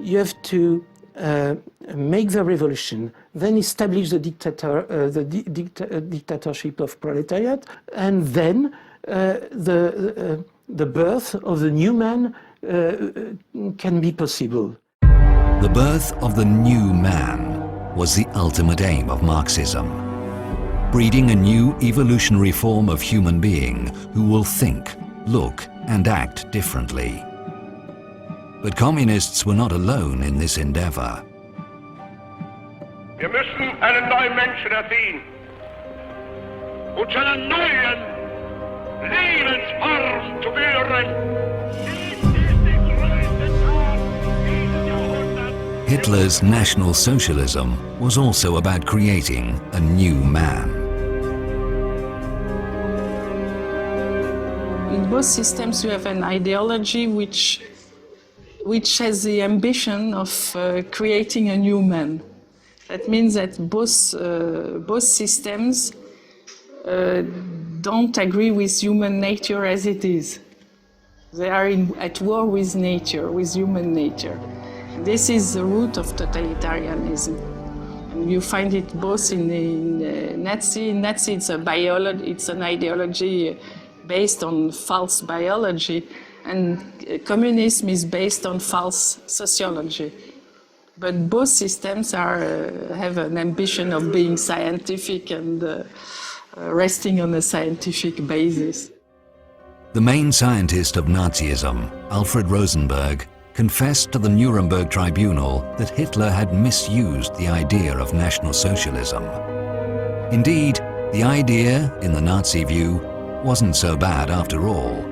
you have to make the revolution, then establish the dictatorship of proletariat, and then the birth of the new man can be possible. The birth of the new man was the ultimate aim of Marxism, breeding a new evolutionary form of human being who will think, look, and act differently. But communists were not alone in this endeavor. Wir müssen einen neuen Menschen erziehen und zu einer neuen Lebensform zu führen. Hitler's National Socialism was also about creating a new man. In both systems you have an ideology which has the ambition of creating a new man. That means that both systems don't agree with human nature as it is. They are at war with nature, with human nature. This is the root of totalitarianism. And you find it both in Nazi. In Nazi, it's an ideology based on false biology, and communism is based on false sociology. But both systems have an ambition of being scientific and resting on a scientific basis. The main scientist of Nazism, Alfred Rosenberg, confessed to the Nuremberg Tribunal that Hitler had misused the idea of National Socialism. Indeed, the idea, in the Nazi view, wasn't so bad after all.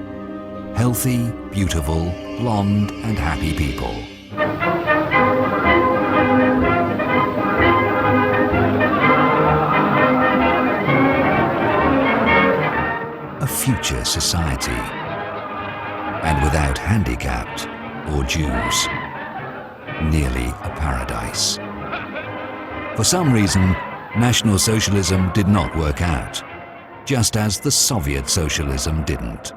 Healthy, beautiful, blonde and happy people. A future society, and without handicapped or Jews, nearly a paradise. For some reason, National Socialism did not work out, just as the Soviet socialism didn't.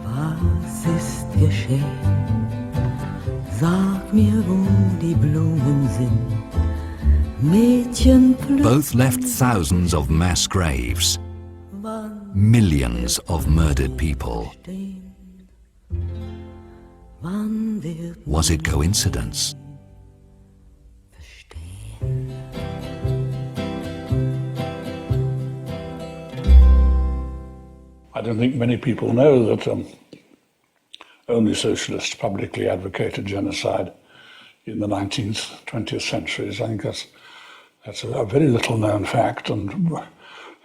Was ist geschehen? Sag mir, wo die Blumen sind. Mädchen Both left thousands of mass graves, millions of murdered people. Was it coincidence? I don't think many people know that only socialists publicly advocated genocide in the 19th, 20th centuries. I think that's a very little known fact, and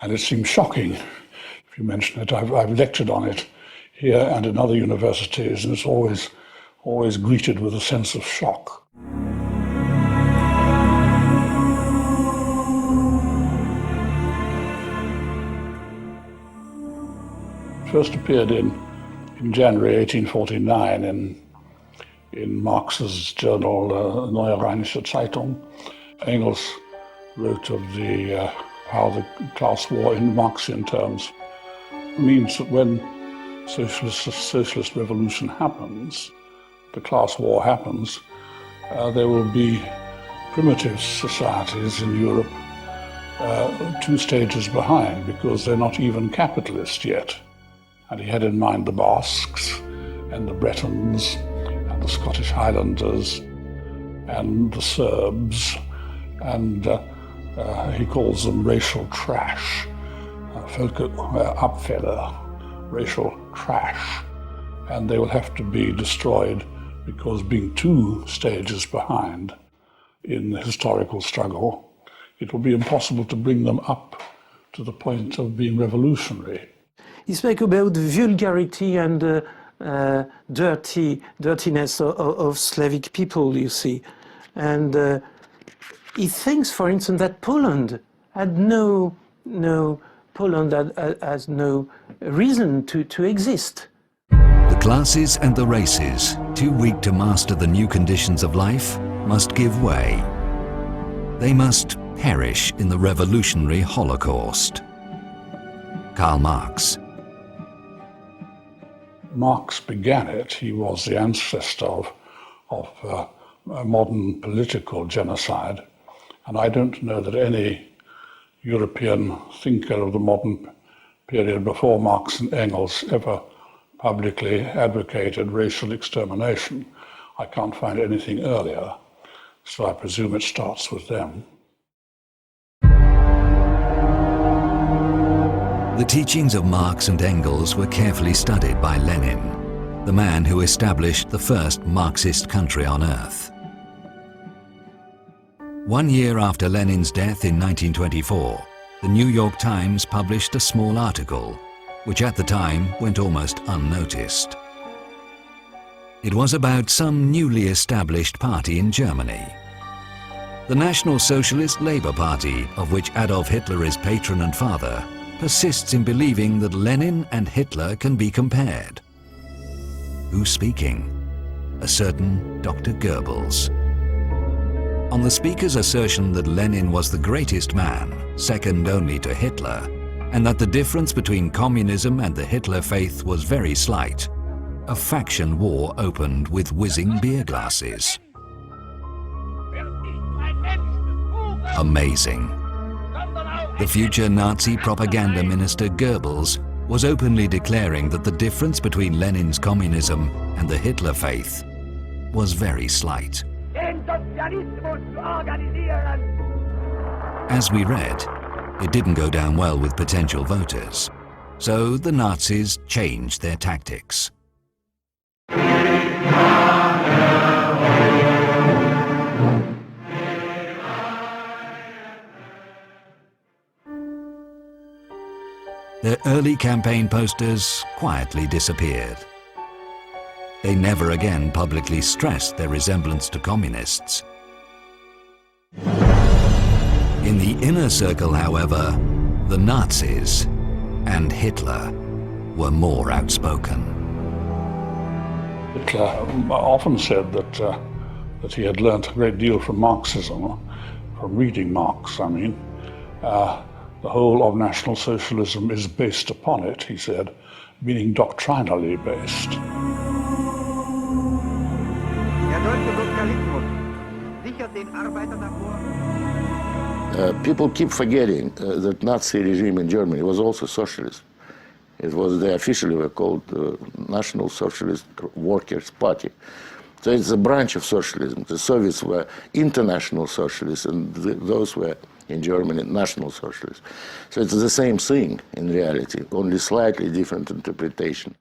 it seems shocking if you mention it. I've lectured on it here and in other universities, and it's always greeted with a sense of shock. First appeared in January 1849 in Marx's journal Neue Rheinische Zeitung. Engels wrote of how the class war in Marxian terms means that when socialist revolution happens, the class war happens, there will be primitive societies in Europe 2 stages behind, because they're not even capitalist yet. And he had in mind the Basques and the Bretons and the Scottish Highlanders and the Serbs, and he calls them racial trash, Völkerabfälle, racial trash, and they will have to be destroyed, because being 2 stages behind in the historical struggle, it will be impossible to bring them up to the point of being revolutionary. He spoke about the vulgarity and dirtiness of Slavic people, you see. And he thinks, for instance, that Poland has no reason to exist. The classes and the races, too weak to master the new conditions of life, must give way. They must perish in the revolutionary Holocaust. Karl Marx. Marx began it. He was the ancestor of modern political genocide. And I don't know that any European thinker of the modern period before Marx and Engels ever publicly advocated racial extermination. I can't find anything earlier, so I presume it starts with them. The teachings of Marx and Engels were carefully studied by Lenin, the man who established the first Marxist country on earth. 1 year after Lenin's death in 1924, the New York Times published a small article, which at the time went almost unnoticed. It was about some newly established party in Germany. The National Socialist Labour Party, of which Adolf Hitler is patron and father, persists in believing that Lenin and Hitler can be compared. Who's speaking? A certain Dr. Goebbels. On the speaker's assertion that Lenin was the greatest man, second only to Hitler, and that the difference between communism and the Hitler faith was very slight, a faction war opened with whizzing beer glasses. Amazing. The future Nazi propaganda minister Goebbels was openly declaring that the difference between Lenin's communism and the Hitler faith was very slight. As we read, it didn't go down well with potential voters, so the Nazis changed their tactics. Their early campaign posters quietly disappeared. They never again publicly stressed their resemblance to communists. In the inner circle, however, the Nazis and Hitler were more outspoken. Hitler often said that he had learnt a great deal from Marxism, from reading Marx, I mean. The whole of National Socialism is based upon it, he said, meaning doctrinally based. People keep forgetting that Nazi regime in Germany was also socialist. It was, they officially were called National Socialist Workers' Party. So it's a branch of socialism. The Soviets were international socialists, and those were, in Germany, national socialists. So it's the same thing in reality, only slightly different interpretation.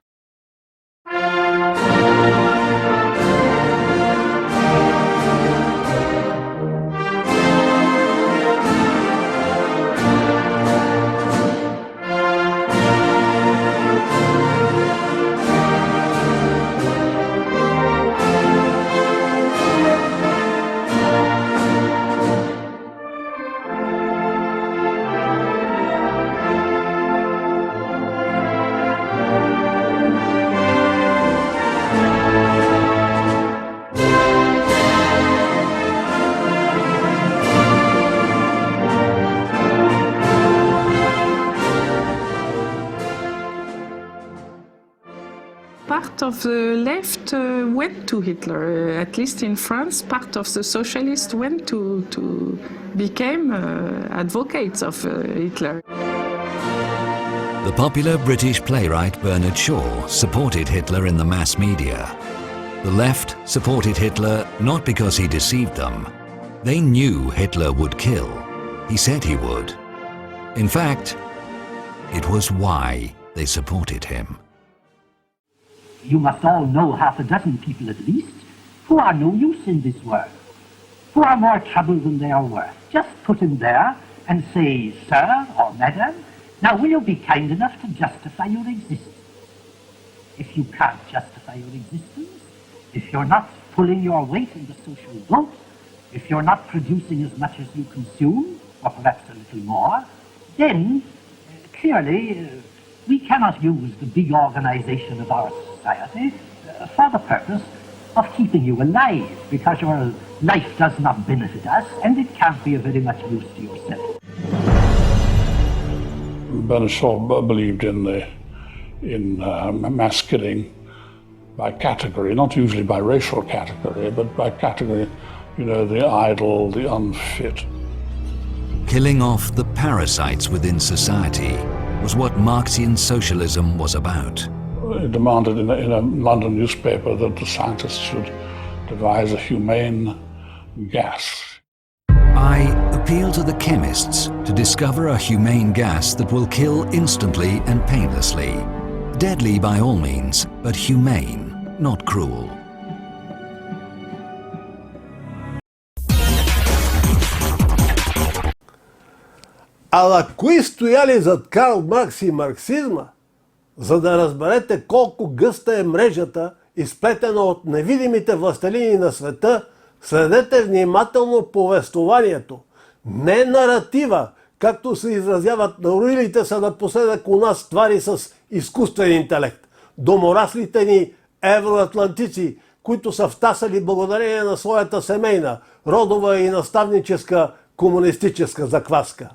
Part of the left went to Hitler. At least in France, part of the socialists went to became advocates of Hitler. The popular British playwright Bernard Shaw supported Hitler in the mass media. The left supported Hitler not because he deceived them. They knew Hitler would kill. He said he would. In fact, it was why they supported him. You must all know half a dozen people at least who are no use in this world, who are more trouble than they are worth. Just put him there and say, sir or madam, now will you be kind enough to justify your existence? If you can't justify your existence, if you're not pulling your weight in the social boat, if you're not producing as much as you consume, or perhaps a little more, then clearly we cannot use the big organization of our society for the purpose of keeping you alive, because your life does not benefit us and it can't be of very much use to yourself. Bernard Shaw believed in mass killing by category, not usually by racial category, but by category, the idle, the unfit. Killing off the parasites within society was what Marxian socialism was about. It demanded in a London newspaper that the scientists should devise a humane gas. I appeal to the chemists to discover a humane gas that will kill instantly and painlessly. Deadly by all means, but humane, not cruel. Ала кои стояли зад Карл Маркс и марксизма? За да разберете колко гъста е мрежата, изплетена от невидимите властелини на света, следете внимателно повествованието. Не наратива, както се изразяват нароилите са напоследък у нас твари с изкуствен интелект. Домораслите ни евроатлантици, които са втасали благодарение на своята семейна, родова и наставническа комунистическа закваска.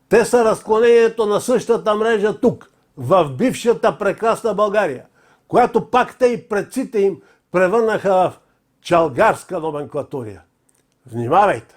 Те са разклонението на същата мрежа тук, в бившата прекрасна България, която пак те и предците им превърнаха в чалгарска номенклатурия. Внимавайте!